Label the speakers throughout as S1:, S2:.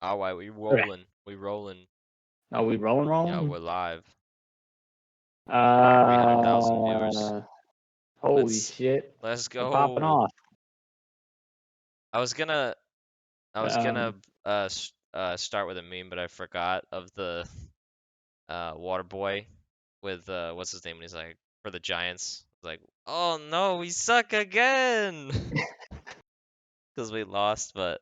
S1: All right, we
S2: Okay.
S1: rolling. We rolling.
S2: Are we rolling,
S1: Yeah,
S2: rolling?
S1: we're live. 300,000 viewers.
S2: Uh, Holy
S1: Let's
S2: shit.
S1: let's
S2: We're popping
S1: go.
S2: off.
S1: I was gonna I was gonna
S2: Um,
S1: start with a meme, but I forgot of the water boy with what's his name when he's like for the Giants. Like, oh no, we suck again because we lost. But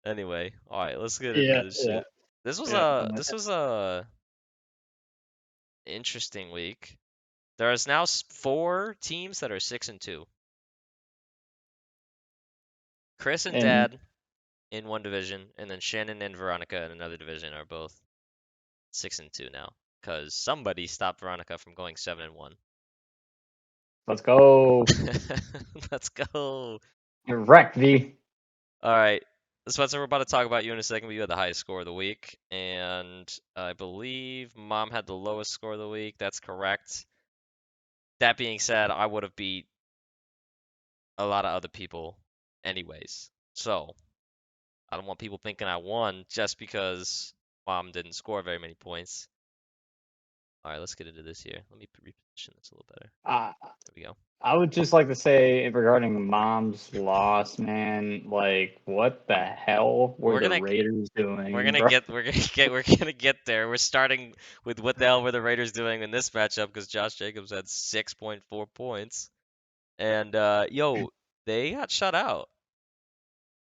S1: anyway, all right, let's get into
S2: yeah,
S1: this
S2: yeah,
S1: shit. This was
S2: yeah.
S1: a this was a interesting week. There is now four teams that are 6-2. Chris and
S2: And
S1: Dad in one division, and then Shannon and Veronica in another division are both 6-2 now. Because somebody stopped Veronica from going 7-1.
S2: let's go.
S1: Let's go.
S2: You're wrecked, V.
S1: All right. Spencer, we're about to talk about you in a second, but you had the highest score of the week. And I believe Mom had the lowest score of the week. That's correct. That being said, I would have beat a lot of other people anyways. So I don't want people thinking I won just because Mom didn't score very many points. All right, let's get into this here. Let me reposition this a little better.
S2: Uh,
S1: There we go.
S2: I would just like to say regarding Mom's loss, man, like, what the hell were
S1: We're
S2: the
S1: gonna
S2: Raiders
S1: we're
S2: doing,
S1: gonna
S2: bro?
S1: get we're gonna get we're gonna get there. We're starting with what the hell were the Raiders doing in this matchup because Josh Jacobs had 6.4 points. And yo, they got shut out.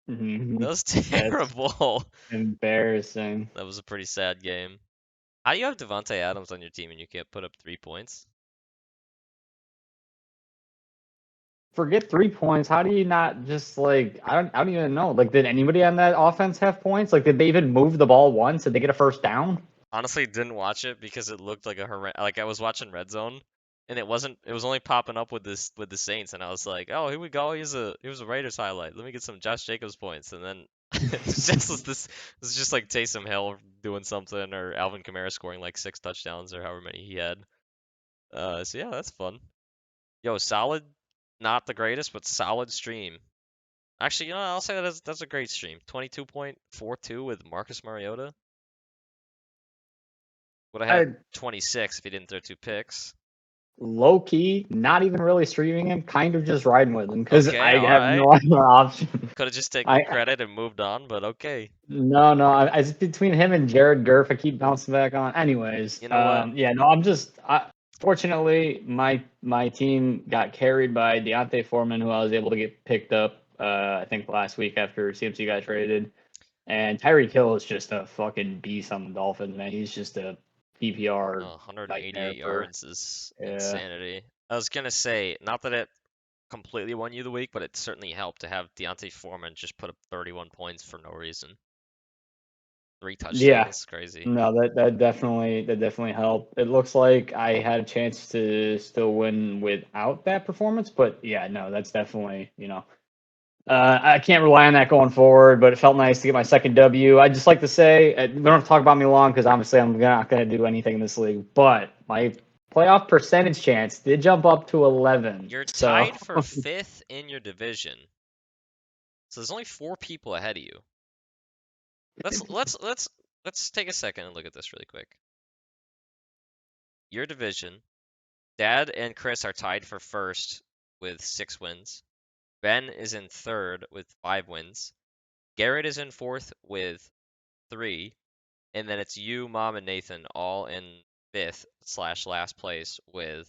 S1: That
S2: Mhm.
S1: was
S2: That's
S1: terrible.
S2: embarrassing.
S1: That was a pretty sad game. How do you have Devontae Adams on your team and you can't put up 3 points?
S2: Forget 3 points. How do you not just like I don't even know. Like, did anybody on that offense have points? Like, did they even move the ball once? Did they get a first down?
S1: Honestly, didn't watch it because it looked like a like I was watching Red Zone, and it was only popping up with this with the Saints, and I was like, oh, here we go. Here's a Raiders highlight. Let me get some Josh Jacobs points, and then it was just like Taysom Hill doing something or Alvin Kamara scoring like 6 touchdowns or however many he had. So yeah, that's fun. Yo, solid, not the greatest, but solid stream. Actually, you know, I'll say that's a great stream. 22.42 with Marcus Mariota. Would have had
S2: I
S1: 26 if he didn't throw 2 picks.
S2: Low key, not even really streaming him, kind of just riding with him because
S1: Okay,
S2: I
S1: all
S2: have
S1: right.
S2: no other option.
S1: Could have just taken
S2: I
S1: credit and moved on, but okay.
S2: No, it's between him and Jared Goff. I keep bouncing back on. Anyways,
S1: You know what?
S2: yeah, no, fortunately, my team got carried by Deontay Foreman, who I was able to get picked up. I think last week after CMC got traded. And Tyreek Hill is just a fucking beast on the Dolphins, man. He's just a PPR
S1: 188
S2: nightmare for.
S1: yards is
S2: Yeah.
S1: insanity. I was gonna say, not that it completely won you the week, but it certainly helped to have Deontay Foreman just put up 31 points for no reason. Three
S2: Yeah.
S1: touchdowns, crazy.
S2: No, that definitely helped. It looks like I had a chance to still win without that performance, but yeah, no, that's definitely, I can't rely on that going forward, but it felt nice to get my second W. I'd just like to say, we don't have to talk about me long because obviously I'm not going to do anything in this league, but my playoff percentage chance did jump up to 11.
S1: You're
S2: So,
S1: tied for fifth in your division, so there's only 4 people ahead of you. Let's take a second and look at this really quick. Your division, Dad and Chris are tied for first with 6 wins. Ben is in third with 5 wins. Garrett is in fourth with 3. And then it's you, Mom, and Nathan all in fifth slash last place with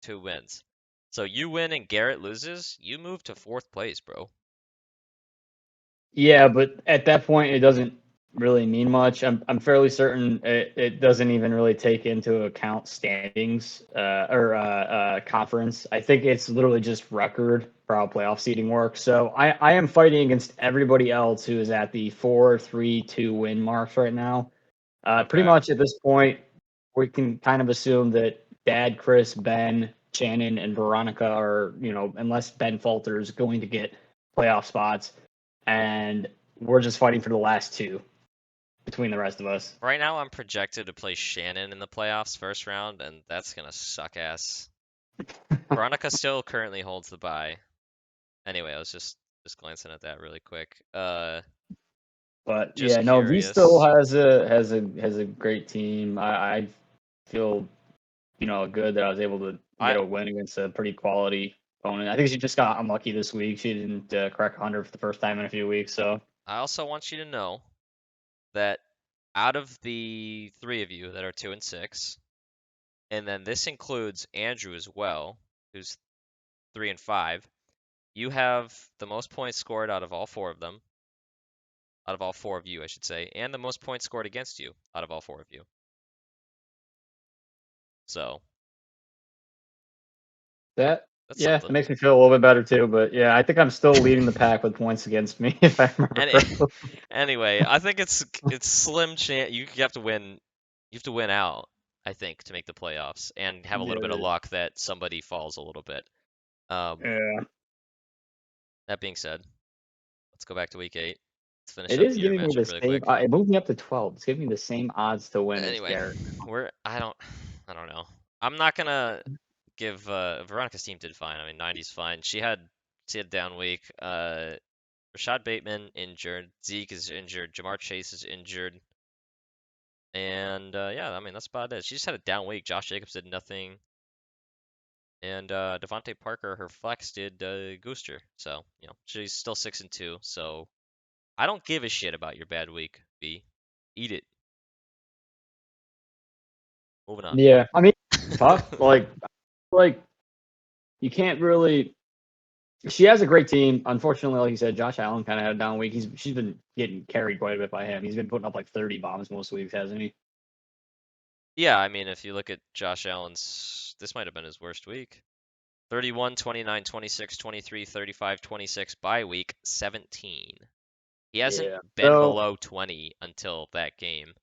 S1: 2 wins. So you win and Garrett loses, you move to fourth place, bro.
S2: yeah, but at that point, it doesn't really mean much. I'm fairly certain it doesn't even really take into account standings or conference. I think it's literally just record for how playoff seeding works. So I am fighting against everybody else who is at the 4-3-2 win marks right now. Pretty
S1: Okay.
S2: much at this point, we can kind of assume that Dad, Chris, Ben, Shannon, and Veronica are, unless Ben falters, going to get playoff spots. And we're just fighting for the last two between the rest of us.
S1: Right now I'm projected to play Shannon in the playoffs first round, and that's gonna suck ass. Veronica still currently holds the bye. Anyway, I was just glancing at that really quick.
S2: But
S1: Just
S2: yeah, no, V still
S1: curious.
S2: has a great team. I feel good that I was able to get
S1: I
S2: a win against a pretty quality opponent. I think she just got unlucky this week. She didn't crack 100 for the first time in a few weeks. So
S1: I also want you to know that out of the three of you that are 2-6, and then this includes Andrew as well, who's 3-5, you have the most points scored out of all four of them, out of all four of you, I should say, and the most points scored against you out of all four of you. So
S2: that
S1: that's
S2: yeah, it
S1: something.
S2: makes me feel a little bit better too. But yeah, I think I'm still leading the pack with points against me, if I remember
S1: And
S2: correctly.
S1: anyway, I think it's slim chance you have to win. You have to win out, I think, to make the playoffs and have a little bit of
S2: Yeah,
S1: luck that somebody falls a little bit.
S2: yeah.
S1: That being said, let's go back to week 8. Let's finish
S2: It
S1: up
S2: is
S1: your
S2: giving me the
S1: matchup really
S2: same.
S1: quick.
S2: It moved me up to 12. It's giving me the same odds to win as
S1: Anyway,
S2: Garrett.
S1: I don't know. I'm not gonna give Veronica's team did fine. I mean, 90's fine. She had a down week. Rashad Bateman injured. Zeke is injured. Jamar Chase is injured. And yeah, I mean that's about it. She just had a down week. Josh Jacobs did nothing. And Devontae Parker, her flex did Gooster. So, she's still 6-2. So I don't give a shit about your bad week, B. Eat it. Moving on.
S2: Yeah, I mean, tough. Like you can't really. She has a great team. Unfortunately, like you said, Josh Allen kind of had a down week. She's been getting carried quite a bit by him. He's been putting up like 30 bombs most weeks, hasn't he?
S1: Yeah, I mean, if you look at Josh Allen's, this might have been his worst week. 31, 29, 26, 23, 35, 26, bye week 17. He hasn't
S2: Yeah.
S1: been
S2: So
S1: below 20 until that game.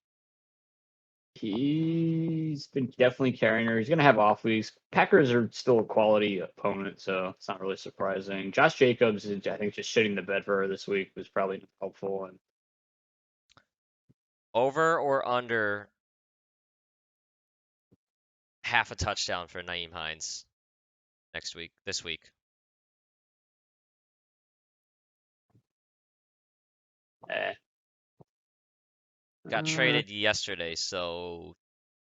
S2: he's been definitely carrying her. He's gonna have off weeks. Packers are still a quality opponent, so it's not really surprising. Josh Jacobs is, I think, just shitting the bed for her this week was probably helpful. And
S1: Over or under half a touchdown for Naeem Hines this week.
S2: eh.
S1: Got
S2: Uh,
S1: traded yesterday, so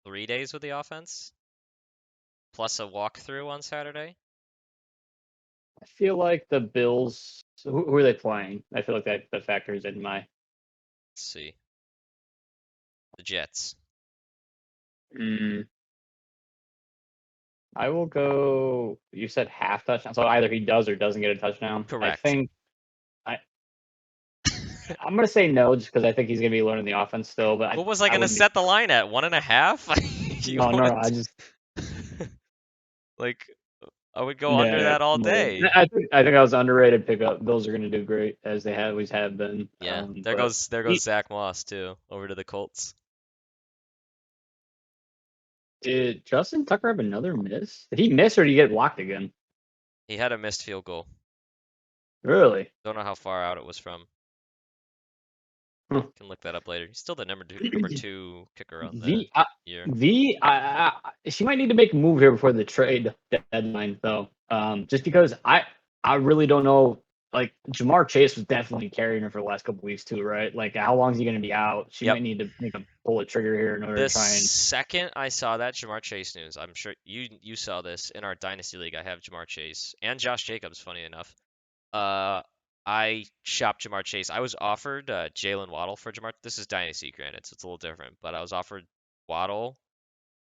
S1: 3 days with the offense, plus a walkthrough on Saturday.
S2: I feel like the Bills. Who are they playing? I feel like that factors in my.
S1: Let's see. The Jets.
S2: Mm, I will go. You said half touchdown, so either he does or doesn't get a touchdown. I
S1: Correct.
S2: think I. I'm gonna say no, just because I think he's gonna be learning the offense still. But
S1: What was I
S2: I
S1: gonna
S2: wouldn't be.
S1: set the line at? 1.5? You
S2: No, no, no. I
S1: wouldn't
S2: just.
S1: like I would go under
S2: Yeah,
S1: that all
S2: no.
S1: day.
S2: I think I was underrated pickup. Bills are gonna do great as they always have been.
S1: Yeah, there
S2: But
S1: goes there goes
S2: he,
S1: Zach Moss too, over to the Colts.
S2: did Justin Tucker have another miss? Did he miss or did he get blocked again?
S1: He had a missed field goal.
S2: Really?
S1: Don't know how far out it was from.
S2: Huh.
S1: Can look that up later. He's still the number 2 kicker on the
S2: V, I,
S1: year.
S2: V, she might need to make a move here before the trade deadline, though. Just because I really don't know. Like Jamar Chase was definitely carrying her for the last couple weeks too, right? Like how long is he going to be out? She
S1: Yep.
S2: might need to make a pull a trigger here in order
S1: The
S2: to try and.
S1: second I saw that Jamar Chase news, I'm sure you saw this in our Dynasty League. I have Jamar Chase and Josh Jacobs, funny enough. Uh, I shopped Jamar Chase. I was offered Jalen Waddle for Jamar. This is Dynasty, granted, so it's a little different. But I was offered Waddle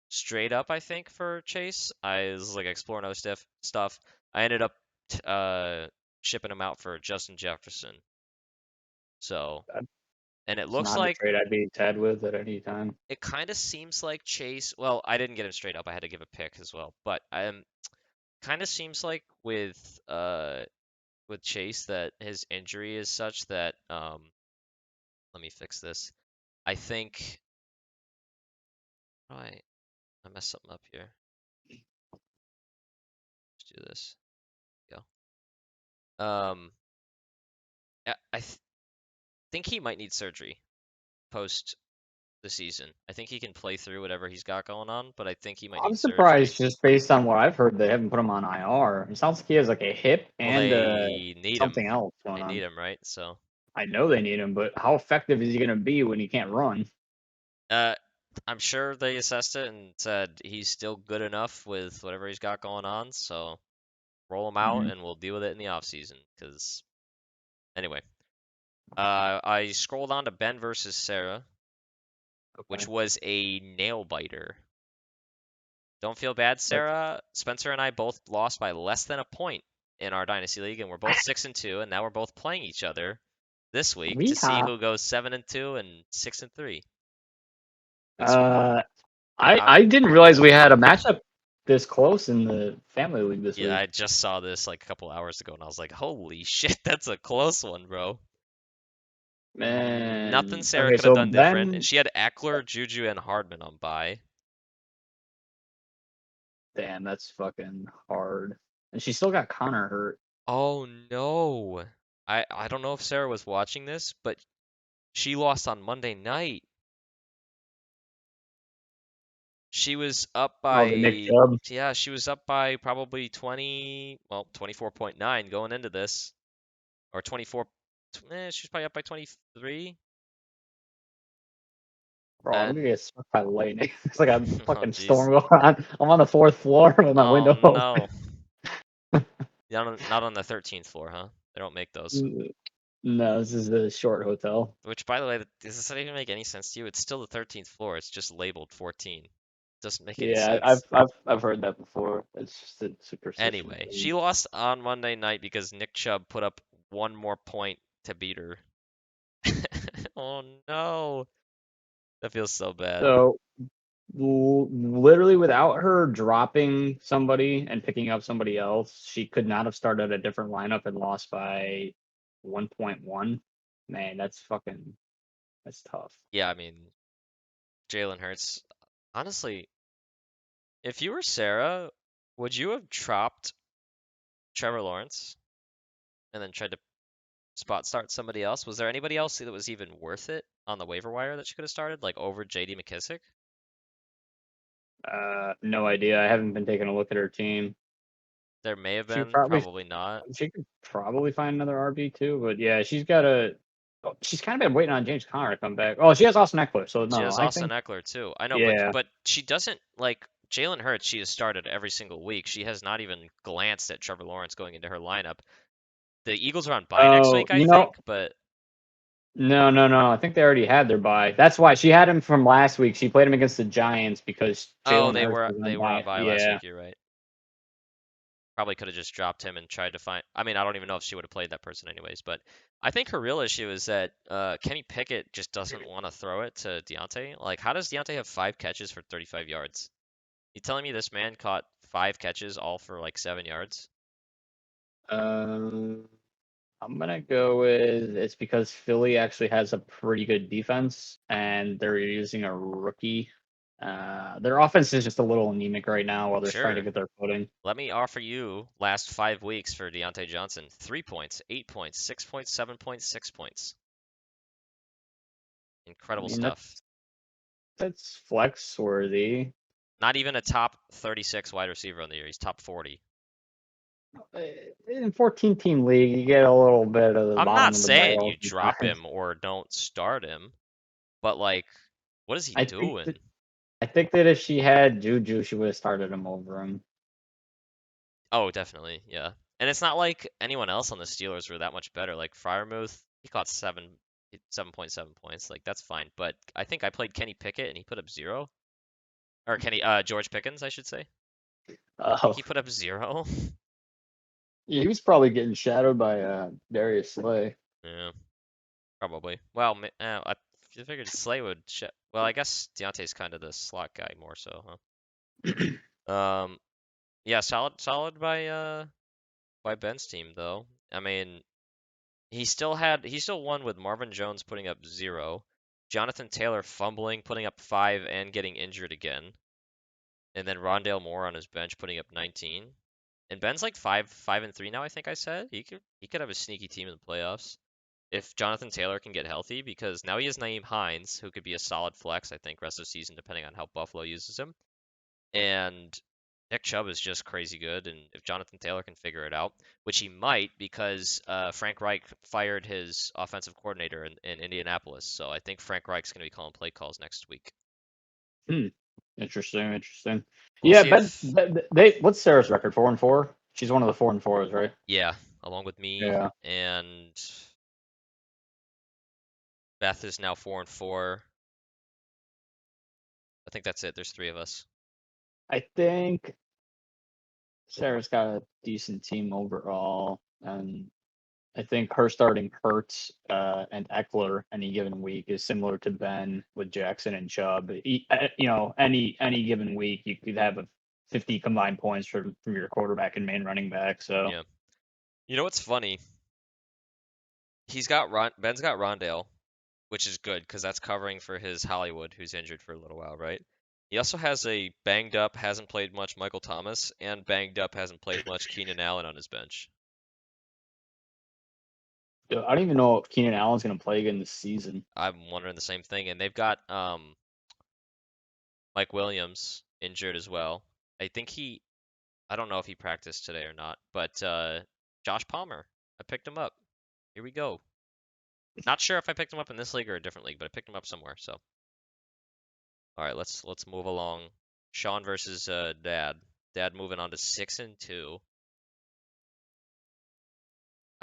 S1: straight up, I think, for Chase. I was like exploring other stuff. I ended up shipping him out for Justin Jefferson. So, and it
S2: It's
S1: looks
S2: not a
S1: like
S2: trade I'd be sad with at any time.
S1: it kind of seems like Chase. Well, I didn't get him straight up. I had to give a pick as well. But kind of seems like with Chase that his injury is such that let me fix this. I think oh, I messed something up here. Let's do this. Go. I think he might need surgery post the season. I think he can play through whatever he's got going on, but I think he might
S2: I'm
S1: need surgery.
S2: surprised just based on what I've heard they haven't put him on IR. It sounds like he has like a hip
S1: Well,
S2: and
S1: they need him.
S2: something else going
S1: They need
S2: on.
S1: him, right? So.
S2: I know they need him, but how effective is he going to be when he can't run?
S1: Uh, I'm sure they assessed it and said he's still good enough with whatever he's got going on, so roll him out
S2: Mhm.
S1: and we'll deal with it in the offseason. Because anyway, I scrolled on to Ben versus Sarah, which
S2: Okay.
S1: was a nail biter. Don't feel bad,
S2: That's
S1: Sarah. Spencer and I both lost by less than a point in our Dynasty League, and we're both 6-2, and now we're both playing each other this week to see
S2: Weehaw.
S1: who goes 7-2 and 6-3. It's
S2: Uh, I
S1: I'm
S2: I didn't realize we had a matchup this close in the family league this
S1: Yeah,
S2: week.
S1: I just saw this like a couple hours ago, and I was like, holy shit, that's a close one, bro. Nothing
S2: Man.
S1: Sarah
S2: Okay,
S1: could have
S2: so
S1: done different, and
S2: Ben,
S1: she had Eckler, Juju, and Hardman on bye.
S2: damn, that's fucking hard. And she still got Connor hurt.
S1: Oh no. I don't know if Sarah was watching this, but she lost on Monday night. She was up
S2: Oh, the Nick
S1: by,
S2: Chubb.
S1: yeah, she was up by probably 24.9 going into this. Or 24, she was probably up by 23.
S2: Bro, I'm gonna
S1: And,
S2: get struck by lightning. It's like a
S1: oh
S2: fucking
S1: jeez.
S2: storm going on. I'm on the fourth floor with my
S1: Oh
S2: window open.
S1: no. Not on the 13th floor, huh? They don't make those.
S2: No, this is the short hotel.
S1: Which, by the way, does this even make any sense to you? It's still the 13th floor. It's just labeled 14. Doesn't make any
S2: Yeah, I've
S1: sense.
S2: I've I've heard that before. It's just a superstition
S1: Anyway,
S2: thing.
S1: she lost on Monday night because Nick Chubb put up one more point to beat her. Oh no. That feels so bad.
S2: So literally without her dropping somebody and picking up somebody else, she could not have started a different lineup and lost by 1.1. Man, that's tough.
S1: Yeah, I mean, Jalen Hurts. Honestly, if you were Sarah, would you have dropped Trevor Lawrence and then tried to spot start somebody else? Was there anybody else that was even worth it on the waiver wire that she could have started, like over J.D. McKissick?
S2: No idea. I haven't been taking a look at her team.
S1: There may have
S2: She
S1: been,
S2: probably
S1: probably not.
S2: she could probably find another RB too, but yeah, she's got a. She's kind of been waiting on James Conner to come back. Oh, she has Austin Eckler, so
S1: She
S2: no,
S1: has
S2: I
S1: Austin
S2: think
S1: Eckler too. I know,
S2: yeah.
S1: but she doesn't like Jalen Hurts. She has started every single week. She has not even glanced at Trevor Lawrence going into her lineup. The Eagles are on bye next
S2: Oh,
S1: week, I think, but
S2: no. I think they already had their bye. That's why she had him from last week. She played him against the Giants because
S1: oh,
S2: Jalen Hurts was on
S1: they were on
S2: bye.
S1: bye last
S2: Yeah.
S1: week. You're right. Probably could have just dropped him and tried to find. I mean, I don't even know if she would have played that person anyways. But I think her real issue is that Kenny Pickett just doesn't want to throw it to Deontay. Like, how does Deontay have 5 catches for 35 yards? You telling me this man caught 5 catches all for like 7 yards?
S2: Um, I'm gonna go with it's because Philly actually has a pretty good defense and they're using a rookie. Their offense is just a little anemic right now while they're trying to
S1: Sure.
S2: get their footing.
S1: Let me offer you last 5 weeks for Deontay Johnson: 3 points, 8 points, 6 points, 7 points, 6 points.
S2: I
S1: Incredible
S2: mean,
S1: stuff.
S2: that's flex worthy.
S1: Not even a top 36 wide receiver on the year. He's top 40.
S2: In 14 team league, you get a little bit of the
S1: I'm not
S2: bottom of the
S1: saying you
S2: barrel
S1: drop
S2: sometimes.
S1: him or don't start him, but like, what is he
S2: I think
S1: doing?
S2: that I think that if she had Juju, she would have started him over him.
S1: Oh, definitely, yeah. And it's not like anyone else on the Steelers were that much better. Like Fryermuth, he caught 7.7 points. Like that's fine. But I think I played Kenny Pickett and he put up 0. Or George Pickens, I should say. I think
S2: Oh,
S1: he put up 0.
S2: yeah, he was probably getting shadowed by Darius Slay.
S1: Yeah, probably. Well, I figured Slay would. Well, I guess Deontay's kind of the slot guy more so, huh? Yeah, solid by Ben's team though. I mean, he still won with Marvin Jones putting up 0, Jonathan Taylor fumbling, putting up 5 and getting injured again, and then Rondale Moore on his bench putting up 19. And Ben's like 5-3 now, I think I said. He could have a sneaky team in the playoffs if Jonathan Taylor can get healthy, because now he has Naeem Hines, who could be a solid flex, I think, rest of the season, depending on how Buffalo uses him. And Nick Chubb is just crazy good, and if Jonathan Taylor can figure it out, which he might, because Frank Reich fired his offensive coordinator in Indianapolis, so I think Frank Reich's going to be calling play calls next week.
S2: Hmm. Interesting. Interesting.
S1: We'll
S2: Yeah,
S1: see
S2: but
S1: if,
S2: they what's Sarah's record? 4-4. She's one of the 4-4s, right?
S1: yeah, along with me
S2: Yeah.
S1: and Beth is now 4-4. I think that's it. There's three of us.
S2: I think Sarah's got a decent team overall, and I think her starting Hurts and Eckler any given week is similar to Ben with Jackson and Chubb. Any given week you could have a 50 combined points from your quarterback and main running back. So
S1: Yeah. You know what's funny? Ben's got Rondale, which is good because that's covering for his Hollywood, who's injured for a little while, right? He also has a banged up, hasn't played much Michael Thomas, and banged up, hasn't played much Keenan Allen on his bench.
S2: I don't even know if Keenan Allen's going to play again this season.
S1: I'm wondering the same thing. And they've got Mike Williams injured as well. I think I don't know if he practiced today or not, but Josh Palmer, I picked him up. Here we go. Not sure if I picked him up in this league or a different league, but I picked him up somewhere. So, all right, let's move along. Sean versus Dad. Dad moving on to 6-2.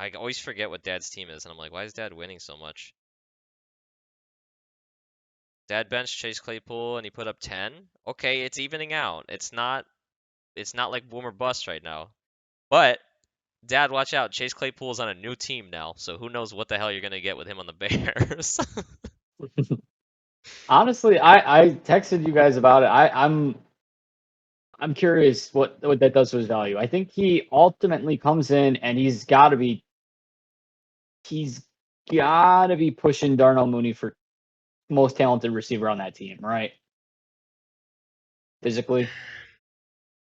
S1: I always forget what Dad's team is, and I'm like, why is Dad winning so much? Dad benched Chase Claypool and he put up 10. Okay, it's evening out. It's not like boom or bust right now. But Dad, watch out. Chase Claypool's on a new team now, so who knows what the hell you're gonna get with him on the Bears.
S2: Honestly, I texted you guys about it. I'm curious what that does to his value. I think he ultimately comes in and he's got to be pushing Darnell Mooney for most talented receiver on that team, right? Physically,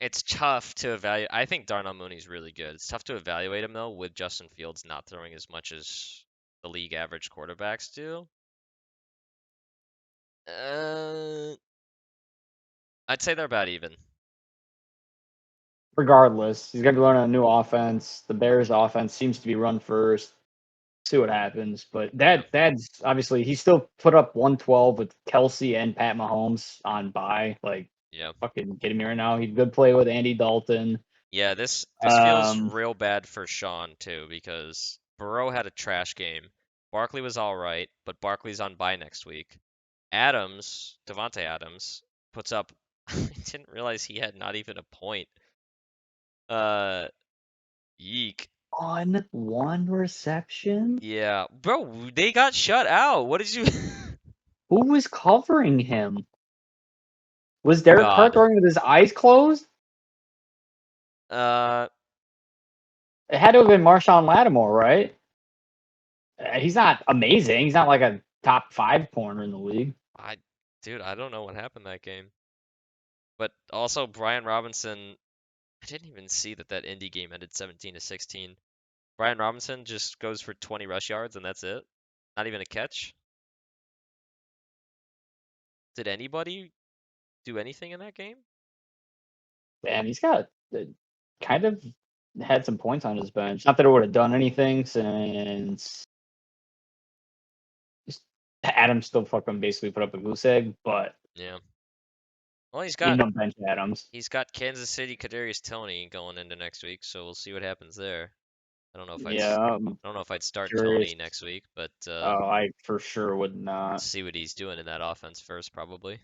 S1: It's tough to evaluate. I think Darnell Mooney's really good. It's tough to evaluate him though with Justin Fields not throwing as much as the league average quarterbacks do. Uh, I'd say they're about even.
S2: regardless, he's got to learn a new offense. The Bears' offense seems to be run first. See what happens, but
S1: Yeah,
S2: that's obviously he still put up 112 with Kelsey and Pat Mahomes on bye. Like
S1: yeah.
S2: fucking kidding me right now. He good play with Andy Dalton.
S1: Yeah, this feels
S2: Um,
S1: real bad for Sean too because Burrow had a trash game. Barkley was all right, but Barkley's on bye next week. Devontae Adams, puts up. I didn't realize he had not even a point. Uh, Yeek.
S2: on one reception.
S1: Yeah, bro, they got shut out. What did you?
S2: Who was covering him? Was Derek Carr
S1: God.
S2: throwing with his eyes closed?
S1: Uh,
S2: It had to have been Marshawn Lattimore, right? He's not amazing. He's not like a top 5 corner in the league.
S1: I, dude, I don't know what happened that game. But also Brian Robinson. I didn't even see that Indy game ended 17-16. Brian Robinson just goes for 20 rush yards and that's it. Not even a catch. Did anybody do anything in that game?
S2: And he's got kind of had some points on his bench. Not that it would have done anything since Adams still fucking basically put up a goose egg, but
S1: Yeah. Well,
S2: you don't bench Adams.
S1: he's got Kansas City Kadarius Toney going into next week, so we'll see what happens there.
S2: Yeah,
S1: I don't know if I'd start
S2: curious.
S1: Toney next week, but
S2: Oh, I for sure would
S1: we'll
S2: not.
S1: see what he's doing in that offense first, probably.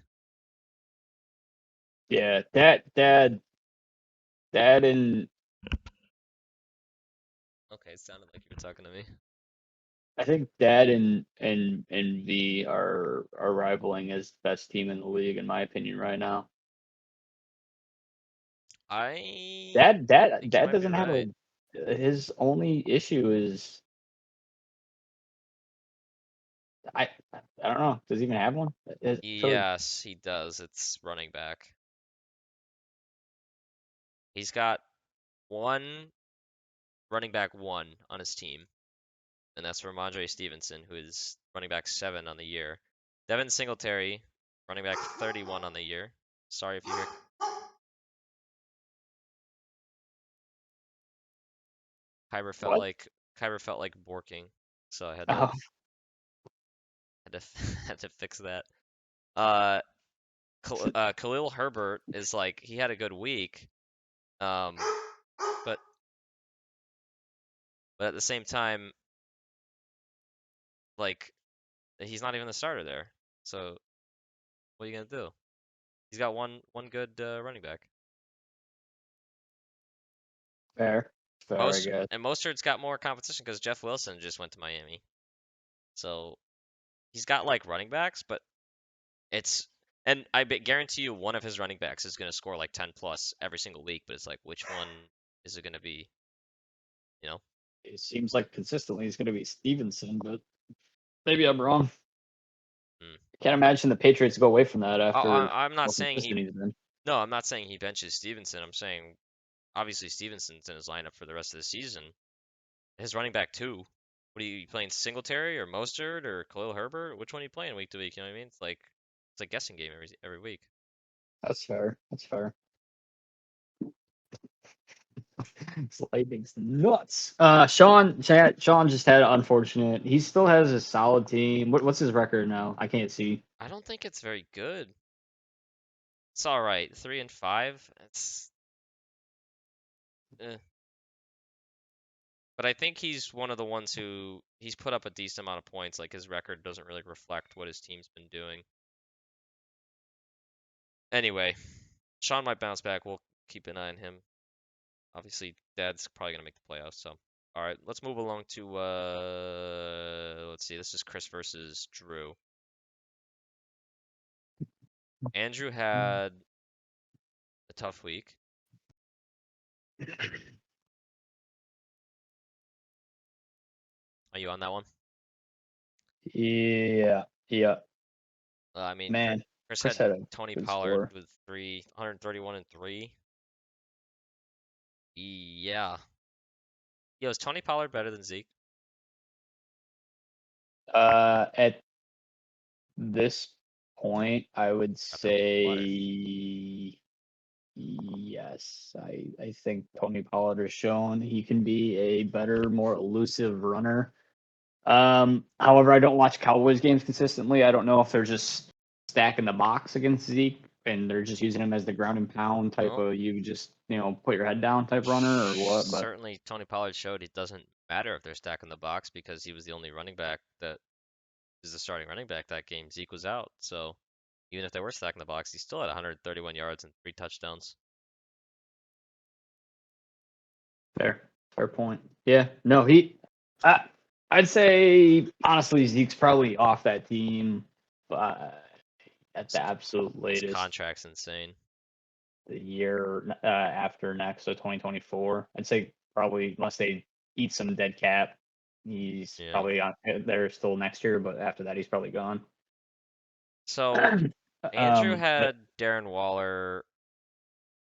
S2: Yeah, that and
S1: Okay, it sounded like you were talking to me.
S2: I think Dad and V are rivaling as best team in the league in my opinion right now.
S1: I
S2: Dad
S1: think you
S2: Dad
S1: might be
S2: doesn't have
S1: right.
S2: a his only issue is I I don't know. Does he even have one? I feel like
S1: Yes, he does. It's running back. He's got one running back one on his team, and that's Ramondre Stevenson, who is running back 7 on the year. Devin Singletary, running back 31 on the year. Sorry if you hear Kyber felt
S2: What?
S1: like borking, so I had
S2: Oh,
S1: to had to fix that. Uh, Khalil Herbert is like he had a good week, but at the same time, like he's not even the starter there. So what are you gonna do? He's got one good running back.
S2: fair. Fair, I guess.
S1: Mostert's got more competition because Jeff Wilson just went to Miami. So he's got like running backs, but it's and guarantee you one of his running backs is gonna score like 10 plus every single week. But it's like which one is it gonna be? You know?
S2: It seems like consistently it's going to be Stevenson, but maybe I'm wrong.
S1: Hmm.
S2: Can't imagine the Patriots go away from that after
S1: I'm not
S2: how
S1: saying
S2: consistent he's been.
S1: No, I'm not saying he benches Stevenson. I'm saying obviously Stevenson's in his lineup for the rest of the season. His running back too. What are you playing, Singletary or Mostert or Khalil Herbert? Which one are you playing week to week? You know what I mean? It's like a guessing game every week.
S2: That's fair. That's fair. Lightning's nuts. Sean just had unfortunate. He still has a solid team. What's his record now? I can't see.
S1: I don't think it's very good. It's all right. 3-5. It's But I think he's one of the ones who he's put up a decent amount of points. Like his record doesn't really reflect what his team's been doing. Anyway, Sean might bounce back. We'll keep an eye on him. Obviously, Dad's probably gonna make the playoffs. So, all right, let's move along to let's see. This is Chris versus Drew. Andrew had a tough week. Are you on that one?
S2: Yeah. Yeah.
S1: I mean,
S2: Man,
S1: Chris
S2: Chris
S1: had
S2: had a
S1: Tony
S2: good
S1: Pollard
S2: score.
S1: with 131 and 3. Yeah. Yo, is Tony Pollard better than Zeke?
S2: At this point, I would
S1: Got to open the water.
S2: say yes. I think Tony Pollard has shown he can be a better, more elusive runner. However, I don't watch Cowboys games consistently. I don't know if they're just stacking the box against Zeke and they're just using him as the ground and pound type
S1: Well,
S2: of you just put your head down type runner or what. But
S1: certainly Tony Pollard showed it doesn't matter if they're stacking the box because he was the only running back that is the starting running back that game. Zeke was out, so even if they were stacking the box, he still had 131 yards and 3 touchdowns.
S2: fair point. Yeah, no, I'd say honestly Zeke's probably off that team, at the absolute
S1: His
S2: latest
S1: contract's insane.
S2: the year after next, so 2024. I'd say probably unless they eat some dead cap, he's
S1: Yeah.
S2: probably on there still next year, but after that he's probably gone.
S1: So Andrew
S2: But
S1: had Darren Waller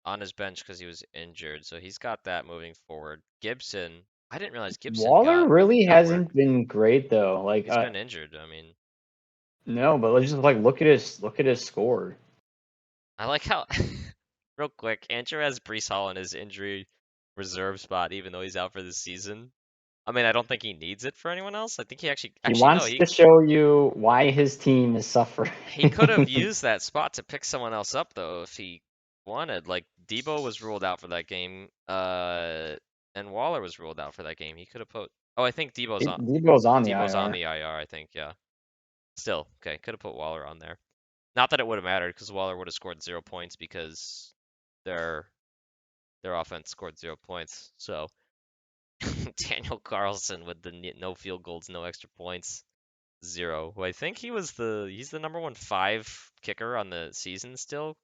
S1: on his bench because he was injured, so he's got that moving forward. Gibson, I didn't realize Gibson
S2: Waller really
S1: got work.
S2: hasn't been great though. Like
S1: He's been injured. I mean,
S2: no, but let's just like look at his score.
S1: I like how real quick, Andrew has Breece Hall in his injury reserve spot, even though he's out for the season. I mean, I don't think he needs it for anyone else. I think he
S2: He
S1: actually no,
S2: wants to show you why his team is suffering.
S1: he could have used that spot to pick someone else up though if he wanted. Like Debo was ruled out for that game, and Waller was ruled out for that game. He could have put. Oh, I think Debo's on.
S2: Debo's on the
S1: Debo's on
S2: IR.
S1: the IR. I think, yeah. Still, okay, could have put Waller on there. Not that it would have mattered because Waller would have scored 0 points because their offense scored 0 points. So Daniel Carlson with the no field goals, no extra points, 0. Who I think he's the number 5 kicker on the season still,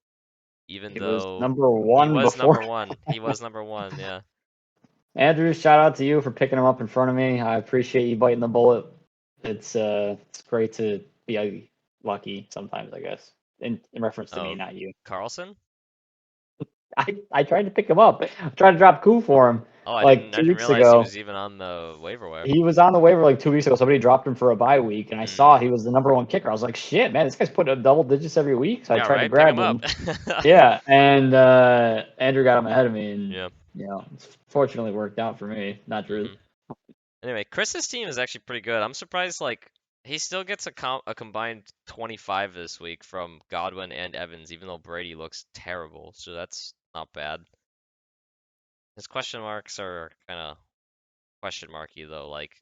S1: even
S2: He was
S1: though
S2: number
S1: he
S2: one
S1: was
S2: before.
S1: number 1. He was number 1, yeah.
S2: Andrew, shout out to you for picking him up in front of me. I appreciate you biting the bullet. It's great to be lucky sometimes, I guess. In reference to me, not you.
S1: Carlson?
S2: I tried to pick him up. I tried to drop coup for him.
S1: Oh, I
S2: like 2
S1: didn't
S2: weeks
S1: realize he
S2: ago.
S1: was even on the waiver wire.
S2: He was on the waiver like 2 weeks ago. Somebody dropped him for a bye week, and I saw he was the number 1 kicker. I was like, shit, man, this guy's putting up double digits every week. So
S1: Yeah,
S2: I tried
S1: right?
S2: to grab
S1: Pick him
S2: him.
S1: up.
S2: Yeah, and Andrew got him ahead of me, and
S1: Yeah.
S2: you know, it's fortunately worked out for me. Not true.
S1: hmm Anyway, Chris's team is actually pretty good. I'm surprised, like, he still gets a combined 25 this week from Godwin and Evans, even though Brady looks terrible. So that's not bad. His question marks are kind of question marky though, like,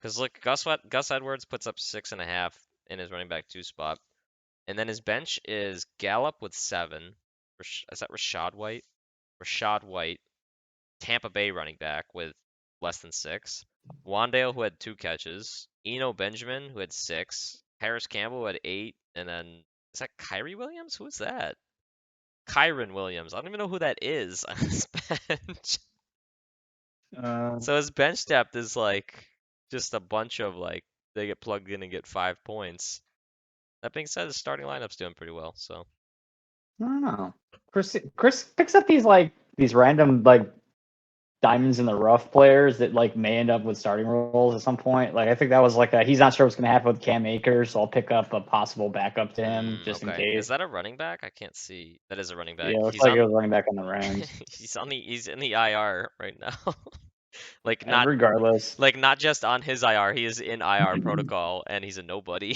S1: because look, Gus Edwards puts up 6.5 in his running back 2 spot, and then his bench is Gallup with 7. Is that Rashad White? Rashad White, Tampa Bay running back with less than 6. Wandale, who had 2 catches. Eno Benjamin, who had 6. Harris Campbell, who had 8. And then, is that Kyrie Williams? Who is that? Kyron Williams. I don't even know who that is on his bench.
S2: Uh,
S1: So his bench depth is like just a bunch of like they get plugged in and get 5 points. That being said, his starting lineup's doing pretty well. So
S2: I don't know. Chris picks up these random like diamonds in the rough players that like may end up with starting roles at some point. Like I think that was like he's not sure what's gonna happen with Cam Akers, so I'll pick up a possible backup to him just in
S1: okay, is
S2: case.
S1: that a running back? I can't see. That is a running back.
S2: Yeah, looks like it was running back on the Rams.
S1: He's in the IR right now. Like
S2: And
S1: not
S2: regardless,
S1: like not just on his IR, he is in IR protocol and he's a nobody.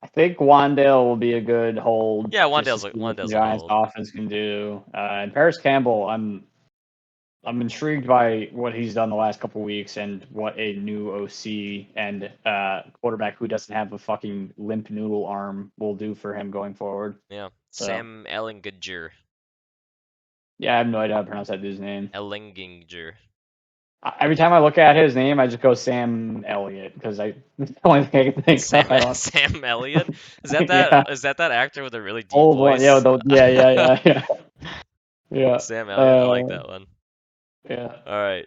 S2: I think Wandale will be a good hold
S1: Yeah,
S2: just to see what the
S1: Wandale's a
S2: Giants
S1: hold.
S2: offense can do. And Paris Campbell, I'm intrigued by what he's done the last couple weeks and what a new OC and quarterback who doesn't have a fucking limp noodle arm will do for him going forward.
S1: Yeah,
S2: So
S1: Sam Ellinger.
S2: yeah, I have no idea how to pronounce that dude's name.
S1: Ellinger.
S2: Every time I look at his name, I just go Sam Elliott because that's the only thing I can think
S1: Sam
S2: of. I don't.
S1: Sam Elliott? Is that
S2: Yeah,
S1: that actor with a really deep
S2: old one.
S1: voice?
S2: Yeah. Yeah.
S1: Sam Elliott, I like
S2: Uh,
S1: that one.
S2: yeah.
S1: All right,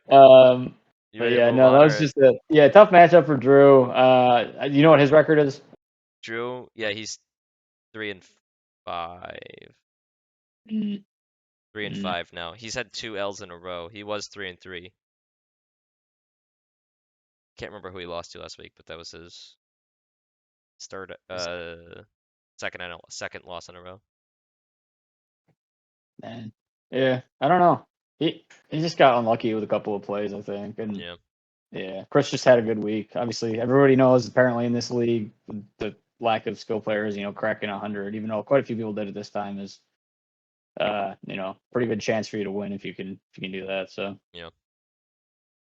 S1: you
S2: But
S1: ready to
S2: yeah,
S1: move
S2: no, that
S1: on
S2: was
S1: or
S2: just a tough matchup for Drew. You know what his record is?
S1: Drew? Yeah, he's 3-5.
S2: Mm.
S1: 3-5 now. He's had 2 L's in a row. He was 3-3. Can't remember who he lost to last week, but that was his third, second loss in a row.
S2: Man, yeah, I don't know. He just got unlucky with a couple of plays, I think, and
S1: Yeah.
S2: yeah, Chris just had a good week. Obviously, everybody knows apparently in this league the lack of skill players, cracking 100, even though quite a few people did it this time, is pretty good chance for you to win if you can do that. So
S1: Yeah.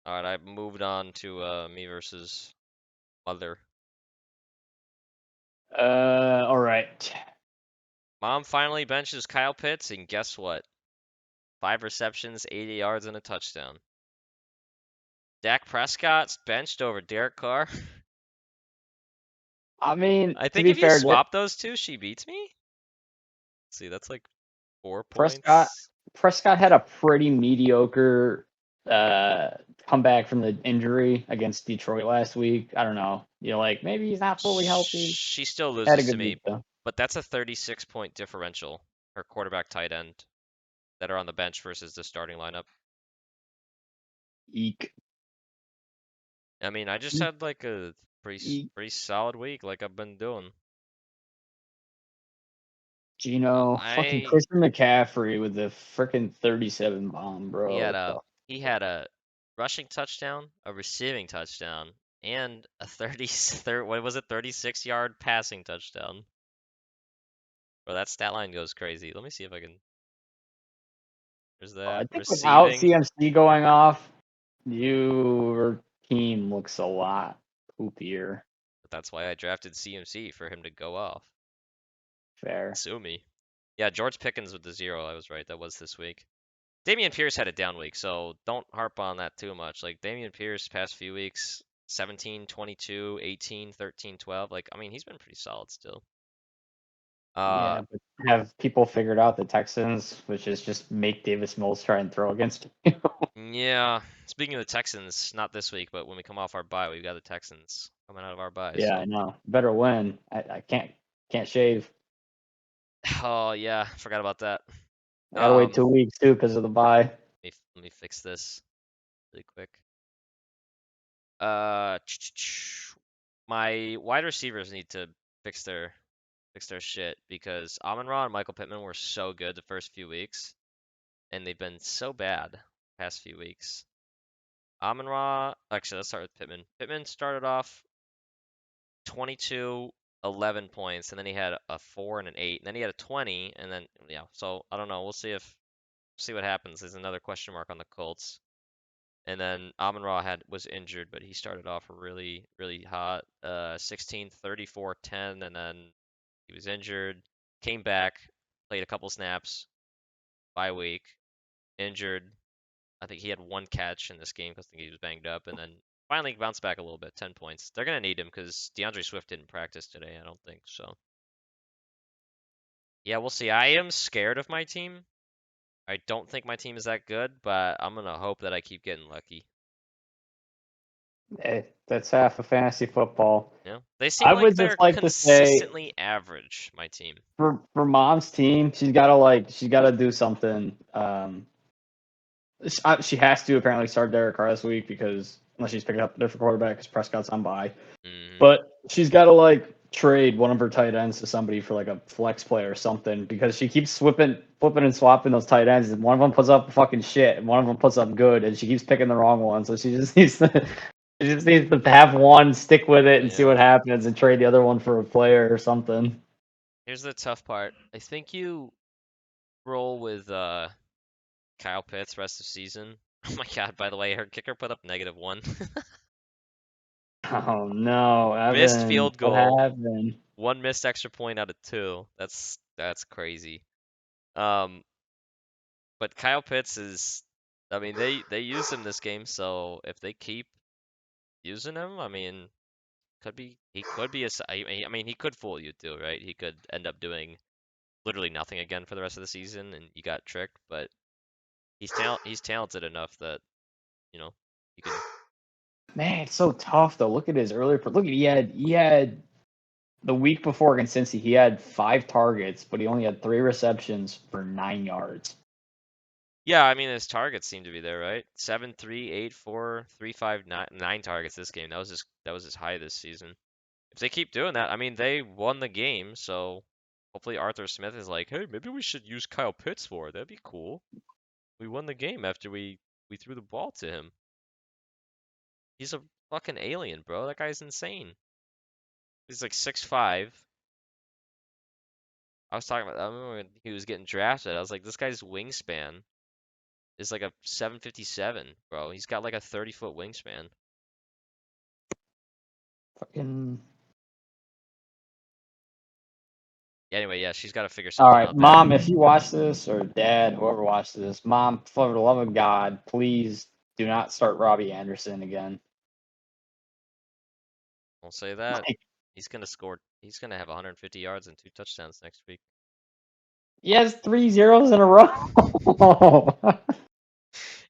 S1: All right, I moved on to me versus mother.
S2: all right.
S1: Mom finally benches Kyle Pitts, and guess what? 5 receptions, 80 yards, and a touchdown. Dak Prescott's benched over Derek Carr.
S2: I mean,
S1: I
S2: to
S1: think
S2: be
S1: if you
S2: fair,
S1: swap those two, she beats me. Let's see, that's like 4
S2: Prescott
S1: points.
S2: Prescott had a pretty mediocre uh, comeback from the injury against Detroit last week. I don't know. Like maybe he's not fully healthy.
S1: She still
S2: Had a
S1: loses to
S2: good
S1: me,
S2: week though.
S1: but that's a 36-point differential. Her quarterback, tight end that are on the bench versus the starting lineup.
S2: Eek.
S1: I mean, I just
S2: Eek.
S1: had like a
S2: Eek.
S1: pretty solid week, like I've been doing.
S2: Fucking
S1: I
S2: Christian McCaffrey with the freaking 37 bomb,
S1: he
S2: bro.
S1: had
S2: What
S1: a
S2: the
S1: he had a rushing touchdown, a receiving touchdown, and a 36-yard passing touchdown. Bro, that stat line goes crazy. Let me see if I can. There's
S2: I
S1: that
S2: think without
S1: receiving.
S2: CMC going off, your team looks a lot poopier.
S1: But that's why I drafted CMC for him to go off.
S2: Fair.
S1: Sue me. Yeah, George Pickens with the 0. I was right. That was this week. Dameon Pierce had a down week, so don't harp on that too much. Like Dameon Pierce past few weeks, 17, 22, 18, 13, 12. Like, I mean, he's been pretty solid still.
S2: Yeah, but have people figured out the Texans, which is just make Davis Mills try and throw against you?
S1: Yeah. Speaking of the Texans, not this week, but when we come off our bye, we've got the Texans coming out of our bye.
S2: Yeah, I
S1: So,
S2: know. Better win. I can't shave.
S1: oh yeah, forgot about that.
S2: I gotta wait 2 weeks too because of the bye.
S1: Let me fix this really quick. Uh, my wide receivers need to fix their shit because Amon-Ra and Michael Pittman were so good the first few weeks. and they've been so bad past few weeks. Amon-Ra, actually, let's start with Pittman. Pittman started off 22, 11 points, and then he had a 4 and an 8, and then he had a 20, and then yeah. So I don't know. We'll see what happens. There's another question mark on the Colts. And then Amon-Ra was injured, but he started off really, really hot. 16, 34, 10, and then he was injured, came back, played a couple snaps, bye week, injured. I think he had one catch in this game because I think he was banged up, and then finally bounced back a little bit, 10 points. They're gonna need him because DeAndre Swift didn't practice today, I don't think so. Yeah, we'll see. I am scared of my team. I don't think my team is that good, but I'm gonna hope that I keep getting lucky.
S2: Hey, that's half of fantasy football.
S1: Yeah, they seem
S2: I
S1: like
S2: would just
S1: they're
S2: like to say
S1: consistently average. My team.
S2: for mom's team, she's gotta do something. She has to apparently start Derek Carr this week because unless she's picking up a different quarterback because Prescott's on bye.
S1: Hmm.
S2: But she's got to like trade one of her tight ends to somebody for like a flex play or something because she keeps flipping and swapping those tight ends. And one of them puts up fucking shit, and one of them puts up good, and she keeps picking the wrong one. So she just needs to have one, stick with it, and see
S1: Yeah.
S2: what happens, and trade the other one for a player or something.
S1: Here's the tough part. I think you roll with Kyle Pitts rest of season. Oh my god, by the way, her kicker put up -1.
S2: Oh no,
S1: Missed
S2: Evan,
S1: field
S2: what
S1: goal.
S2: happened?
S1: One missed extra point out of 2. That's crazy. Um, but Kyle Pitts is I mean, they use him this game, so if they keep using him, I mean, he could be I mean, he could fool you too, right? He could end up doing literally nothing again for the rest of the season and you got tricked, but he's talented enough that, you know, you can.
S2: Man, it's so tough though. Look at his earlier. Look at he had the week before against Cincy. He had 5 targets, but he only had 3 receptions for 9 yards.
S1: Yeah, I mean his targets seem to be there, right? 7, 3, 8, 4, 3, 5, 9, 9 targets this game. That was his high this season. If they keep doing that, I mean they won the game, so hopefully Arthur Smith is like, hey, maybe we should use Kyle Pitts more. That'd be cool. We won the game after we threw the ball to him. He's a fucking alien, bro. That guy's insane. He's like 6'5". I was talking about. I remember when he was getting drafted. I was like, this guy's wingspan is like a 757, bro. He's got like a 30-foot wingspan.
S2: Fucking.
S1: Anyway, yeah, she's got to figure
S2: All
S1: something
S2: right,
S1: out there.
S2: mom, if you watch this, or dad, whoever watches this, mom, for the love of God, please do not start Robbie Anderson again.
S1: I'll say that.
S2: Like,
S1: He's gonna score. He's gonna have 150 yards and 2 touchdowns next week.
S2: he has 3 zeros in a row.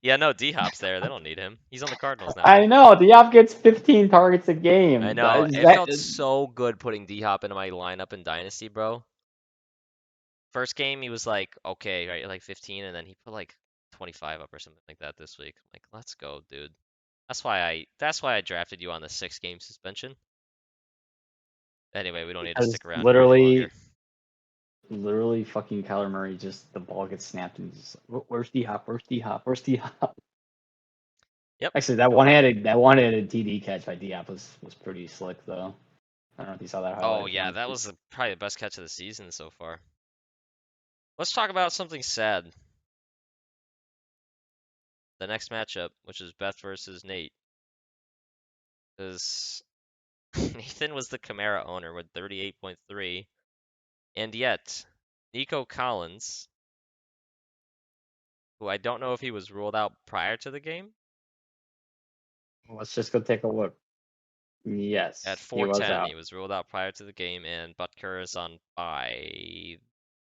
S1: Yeah, no, D Hop's there. They don't need him. He's on the Cardinals now,
S2: I
S1: right?
S2: know Diop gets 15 targets a
S1: I
S2: game.
S1: know.
S2: Is
S1: It
S2: that
S1: felt so good putting D Hop into my lineup in Dynasty, bro. First game he was like okay, right, like 15, and then he put like 25 up or something like that this week. I'm like, let's go, dude. That's why I drafted you on the 6-game suspension. Anyway, we don't need to
S2: because
S1: stick around here any longer.
S2: literally fucking Kyler Murray just the ball gets snapped and he's just like, where's D Hop? Where's D Hop? Where's D Hop?
S1: Yep.
S2: Actually, that one-handed TD catch by D Hop was pretty slick though. I don't know if you saw that
S1: Oh
S2: highlight
S1: yeah,
S2: from
S1: that was probably the best catch of the season so far. Let's talk about something sad. The next matchup, which is Beth versus Nate, because Nathan was the Kamara owner with 38.3, and yet Nico Collins, who I don't know if he was ruled out prior to the game,
S2: Let's just go take a look.
S1: at
S2: Yes, he was
S1: 410,
S2: out.
S1: he was ruled out prior to the game, and Butker is on bye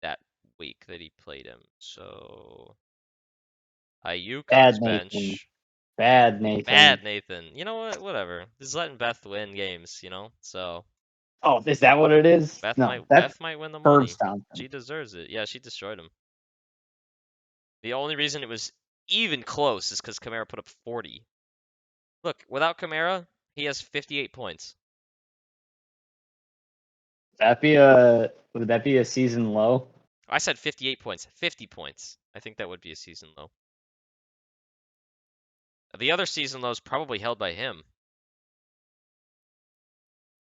S1: that week that he played him. So Ayuk on
S2: Bad
S1: his
S2: Nathan.
S1: bench.
S2: Bad Nathan.
S1: Bad Nathan. You know what? Whatever. Just letting Beth win games, you know? So
S2: Oh, is that what it is? No, that's
S1: Beth might win the
S2: Herbs
S1: money.
S2: Thompson.
S1: She deserves it. Yeah, she destroyed him. The only reason it was even close is because Kamara put up 40. Look, without Kamara, he has 58 points.
S2: Would that be a season low?
S1: I said 58 points. 50 points. I think that would be a season low. The other season low is probably held by him.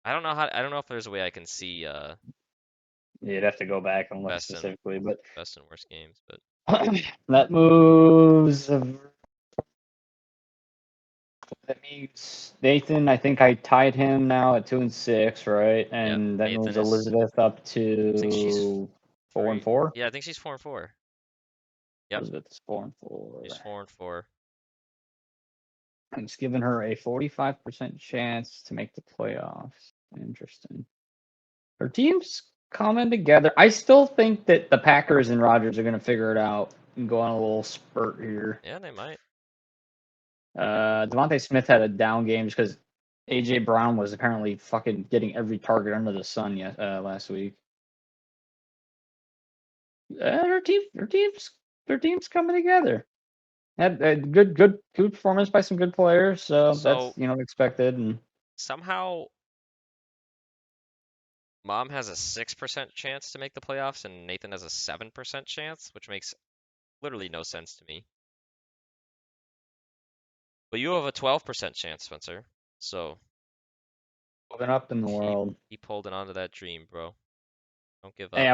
S1: I don't know if there's a way I can see
S2: You'd have to go back and look
S1: best and
S2: specifically, but
S1: best and worst games, but
S2: that moves. That means Nathan. I think I tied him now at 2-6, right?
S1: yeah,
S2: And that
S1: Nathan
S2: moves
S1: is.
S2: Elizabeth up
S1: I think she's
S2: to
S1: 3.
S2: 4-4.
S1: Yeah, I think she's 4-4. Yep,
S2: Elizabeth is 4-4.
S1: she's 4-4.
S2: And it's giving her a 45% chance to make the playoffs. Interesting. Her team's coming together. I still think that the Packers and Rodgers are going to figure it out and go on a little spurt here.
S1: Yeah, they might.
S2: Devontae Smith had a down game just because AJ Brown was apparently fucking getting every target under the sun last week. Her team's coming together. Had a good performance by some good players, so
S1: So
S2: that's expected. And
S1: somehow Mom has a 6% chance to make the playoffs and Nathan has a 7% chance, which makes literally no sense to me. But you have a 12% chance, Spencer. So
S2: moving up in the world.
S1: keep holding on to that dream, bro. Don't give
S2: Hey,
S1: up.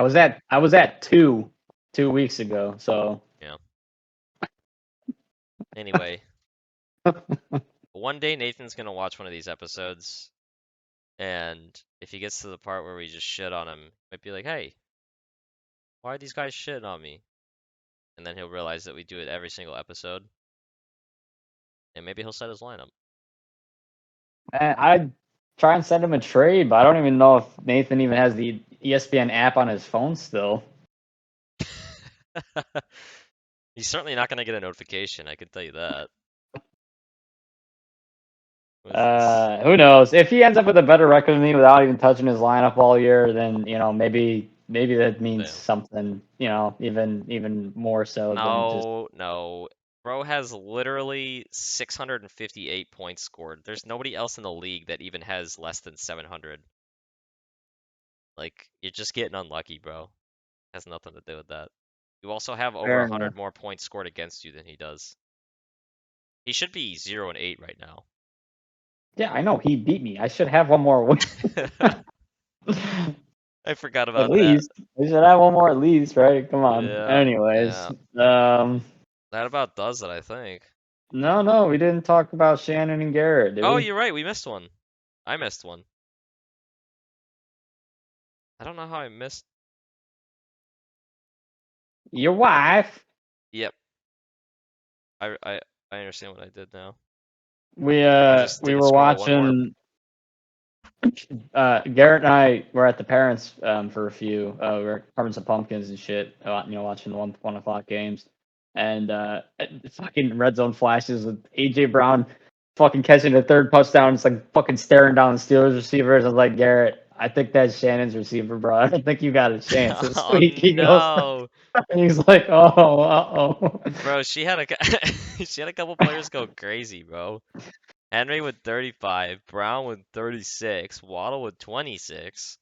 S2: I was at 2 weeks ago, so
S1: Yeah. Anyway, one day Nathan's gonna watch one of these episodes, and if he gets to the part where we just shit on him, might be like, "Hey, why are these guys shitting on me?" And then he'll realize that we do it every single episode, and maybe he'll set his lineup.
S2: I'd try and send him a trade, but I don't even know if Nathan even has the ESPN app on his phone still.
S1: He's certainly not gonna get a notification, I can tell you that. What is this?
S2: Who knows? If he ends up with a better record than me without even touching his lineup all year, then maybe that means
S1: Damn.
S2: something. Even more so than just.
S1: No. Bro has literally 658 points scored. There's nobody else in the league that even has less than 700. Like, you're just getting unlucky, bro. Has nothing to do with that. You also have over
S2: Fair
S1: 100
S2: enough.
S1: more points scored against you than he does. He should be 0-8 right now.
S2: Yeah, I know he beat me. I should have one more win.
S1: I forgot
S2: At
S1: about that.
S2: least we should have one more at least, right? Come on.
S1: Yeah,
S2: Anyways,
S1: yeah. That about does it, I think.
S2: no, we didn't talk about Shannon and Garrett, did
S1: Oh,
S2: we?
S1: you're right. We missed one. I missed one. I don't know how I missed.
S2: Your wife.
S1: Yep. I understand what I did now.
S2: We
S1: I just
S2: we
S1: didn't
S2: were
S1: scroll one more.
S2: watching. Garrett and I were at the parents for a few. We were carving some pumpkins and shit. Watching the 1 o'clock games, and fucking red zone flashes with AJ Brown fucking catching the third touchdown. It's like fucking staring down the Steelers receivers. I was like, Garrett, I think that's Shannon's receiver, bro. I don't think you got a chance this
S1: Oh
S2: week. He goes,
S1: no.
S2: and he's like, oh, uh-oh.
S1: Bro, she had a couple players go crazy, bro. Henry with 35, Brown with 36, Waddle with 26.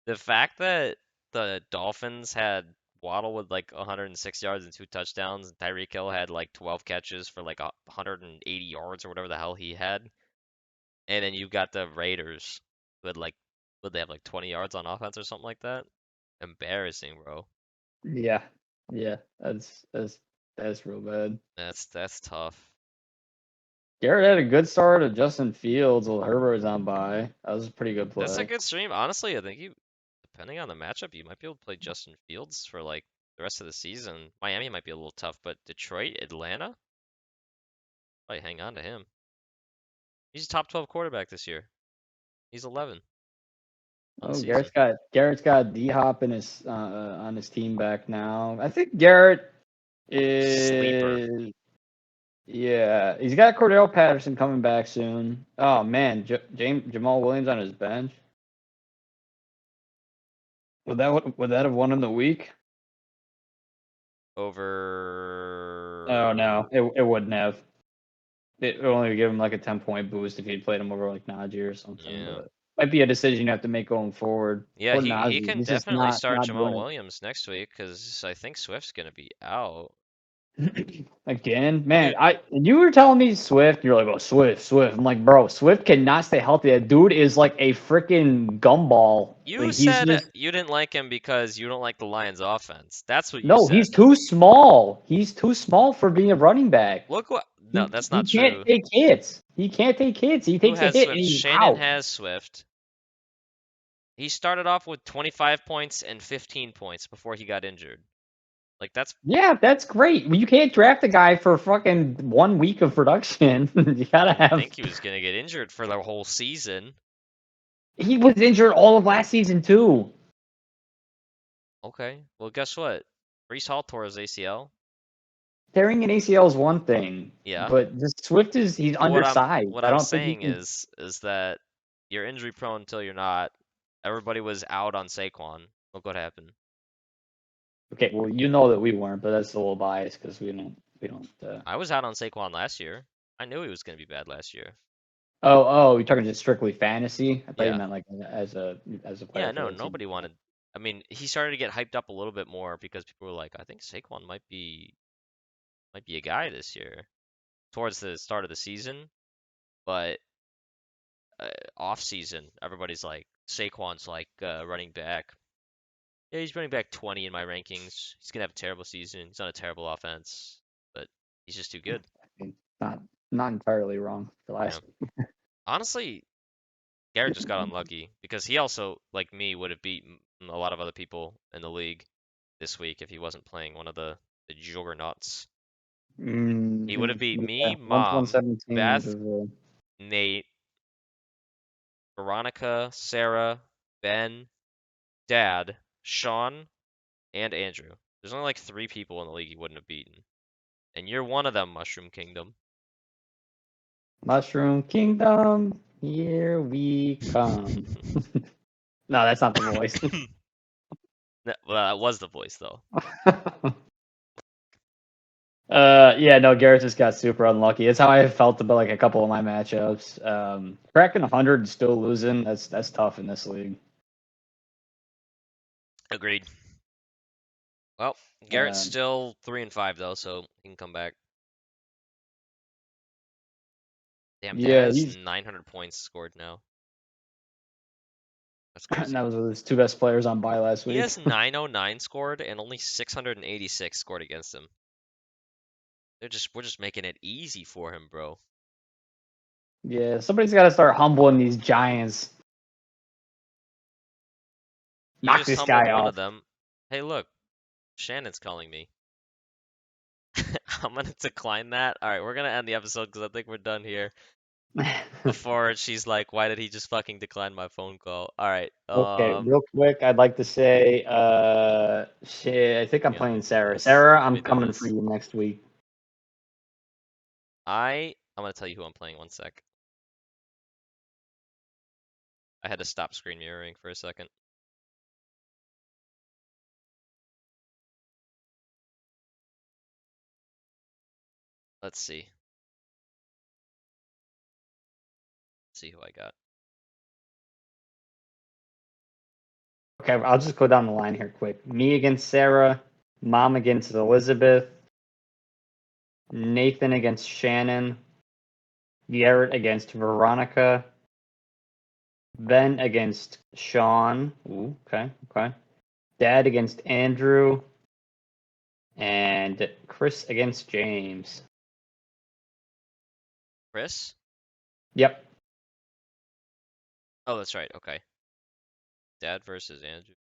S1: The fact that the Dolphins had Waddle with like 106 yards and 2 touchdowns, and Tyreek Hill had like 12 catches for like 180 yards or whatever the hell he had, and then you got the Raiders with like, would they have like 20 yards on offense or something like that? Embarrassing, bro.
S2: Yeah, that's real bad.
S1: That's tough.
S2: Garrett had a good start of Justin Fields while Herbert was on by. That was a pretty good
S1: That's a
S2: play.
S1: good stream. Honestly, I think depending on the matchup, you might be able to play Justin Fields for like the rest of the season. Miami might be a little tough, but Detroit, Atlanta, probably hang on to him. He's a top 12 quarterback this year. He's 11 on the
S2: Oh,
S1: season.
S2: Garrett's got D Hop in his on his team back now. I think Garrett
S1: Sleeper.
S2: is. Yeah, he's got Cordell Patterson coming back soon. Oh man, Jamal Williams on his bench. Would that have won him the week?
S1: Over.
S2: Oh no, it wouldn't have. It would only give him like a 10-point boost if he'd played him over like Najee or something.
S1: Yeah.
S2: might be a decision you have to make going forward.
S1: Yeah,
S2: Or
S1: he
S2: Najee.
S1: can
S2: He's just
S1: definitely start
S2: not
S1: Jamal
S2: doing
S1: Williams next week because I think Swift's gonna be out.
S2: it. Again,
S1: Yeah.
S2: man, you were telling me Swift, you're like, oh Swift. I'm like, bro, Swift cannot stay healthy. That dude is like a freaking gumball.
S1: You
S2: Like he's
S1: said
S2: just
S1: you didn't like him because you don't like the Lions' offense. That's what you
S2: no,
S1: said.
S2: he's too small. He's too small for being a running back.
S1: Look what. No, that's
S2: He
S1: not
S2: can't
S1: true.
S2: take hits. He can't take hits. He
S1: Who
S2: takes a
S1: has
S2: hit and
S1: Swift?
S2: he's
S1: Shannon
S2: out.
S1: has Swift. He started off with 25 points and 15 points before he got injured. Like that's.
S2: Yeah, that's great. You can't draft a guy for fucking 1 week of production. You
S1: I
S2: gotta
S1: didn't
S2: have.
S1: think he was gonna get injured for the whole season.
S2: He was injured all of last season too.
S1: Okay. Well, guess what? Brees Hall tore his ACL.
S2: Tearing an ACL is one thing,
S1: Yeah.
S2: but this Swift he's undersized.
S1: What
S2: I
S1: I'm
S2: don't think he
S1: saying
S2: can.
S1: is that you're injury prone until you're not. Everybody was out on Saquon. Look what happened.
S2: Okay, well you know that we weren't, but that's a little biased because we don't.
S1: I was out on Saquon last year. I knew he was going to be bad last year.
S2: Oh, you're talking just strictly fantasy. I thought you
S1: Yeah.
S2: meant like as a player
S1: Yeah,
S2: for
S1: no,
S2: the team.
S1: nobody wanted. I mean, he started to get hyped up a little bit more because people were like, I think Saquon might be a guy this year towards the start of the season, but off season, everybody's like Saquon's like running back. Yeah, he's running back 20 in my rankings. He's gonna have a terrible season. He's on a terrible offense, but he's just too good.
S2: I mean, not entirely wrong for
S1: Yeah.
S2: last.
S1: Honestly, Garrett just got unlucky because he also, like me, would have beaten a lot of other people in the league this week if he wasn't playing one of the juggernauts. He would have beat
S2: Yeah,
S1: me,
S2: one
S1: Mom,
S2: seventeen would
S1: Beth,
S2: have.
S1: Nate, Veronica, Sarah, Ben, Dad, Sean, and Andrew. There's only like 3 people in the league he wouldn't have beaten. And you're one of them, Mushroom Kingdom.
S2: Mushroom Kingdom, here we come. No, that's not the voice.
S1: Well, that was the voice though.
S2: Yeah, no, Garrett just got super unlucky. It's how I felt about like a couple of my matchups. Cracking 100 and still losing, that's tough in this league.
S1: Agreed. Well, Garrett's
S2: Um,
S1: still 3-5 though, so he can come back. Damn, Dad
S2: yeah,
S1: has
S2: he's
S1: 900 points scored now. That's
S2: and
S1: crazy.
S2: that was with his 2 best players on bye last
S1: He
S2: week.
S1: has 909 scored and only 686 scored against him. We're just making it easy for him, bro.
S2: Yeah, somebody's got to start humbling these Giants.
S1: You
S2: Knock
S1: just
S2: this
S1: humbled
S2: guy
S1: one of
S2: off.
S1: them. Hey, look, Shannon's calling me. I'm gonna decline that. All right, we're gonna end the episode because I think we're done here. Before she's like, "Why did he just fucking decline my phone call?" All right,
S2: Okay, real quick, I'd like to say, shit, I think I'm
S1: yeah, let
S2: playing
S1: me do
S2: Sarah.
S1: this.
S2: Sarah,
S1: Let me
S2: I'm
S1: do
S2: coming for
S1: this.
S2: you next week.
S1: I'm gonna tell you who I'm playing. One sec. I had to stop screen mirroring for a second. Let's see. Let's see who I got.
S2: Okay, I'll just go down the line here quick. Me against Sarah, Mom against Elizabeth, Nathan against Shannon, Garrett against Veronica, Ben against Sean. Ooh, okay. Dad against Andrew, and Chris against James.
S1: Chris?
S2: Yep.
S1: Oh, that's right. Okay. Dad versus Andrew.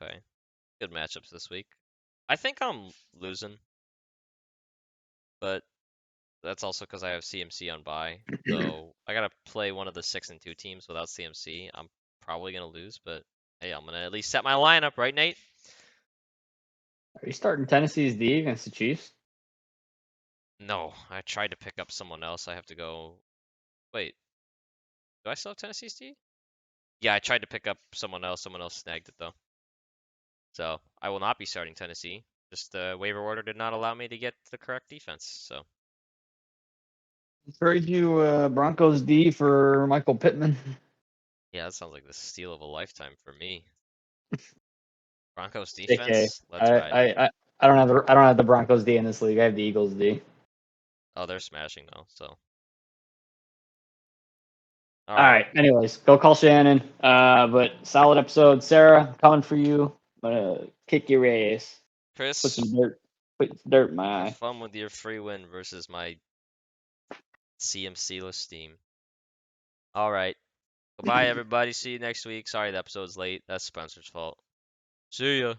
S1: Okay. Good matchups this week. I think I'm losing, but that's also because I have CMC on bye. So I gotta play one of the 6-2 teams without CMC. I'm probably gonna lose, but hey, I'm gonna at least set my lineup, right, Nate?
S2: Are you starting Tennessee's D against the Chiefs?
S1: No, I tried to pick up someone else. I have to go. Wait, do I still have Tennessee's D? Yeah, I tried to pick up someone else. Someone else snagged it though. So I will not be starting Tennessee. Just the waiver order did not allow me to get the correct defense. So
S2: Trade you Broncos D for Michael Pittman.
S1: Yeah, that sounds like the steal of a lifetime for me. Broncos
S2: JK.
S1: defense, let's
S2: I,
S1: ride.
S2: I, I, I don't have the Broncos D in this league. I have the Eagles D.
S1: Oh, they're smashing though. So, all
S2: All
S1: right,
S2: right. Anyways, go call Shannon. But solid episode, Sarah. Coming for you. I'm gonna kick your ass. Put
S1: Chris,
S2: some dirt. Put some dirt in my
S1: have
S2: eye.
S1: fun with your free win versus my CMC-less team. All right, goodbye everybody. See you next week. Sorry the episode's late. That's Spencer's fault. See ya.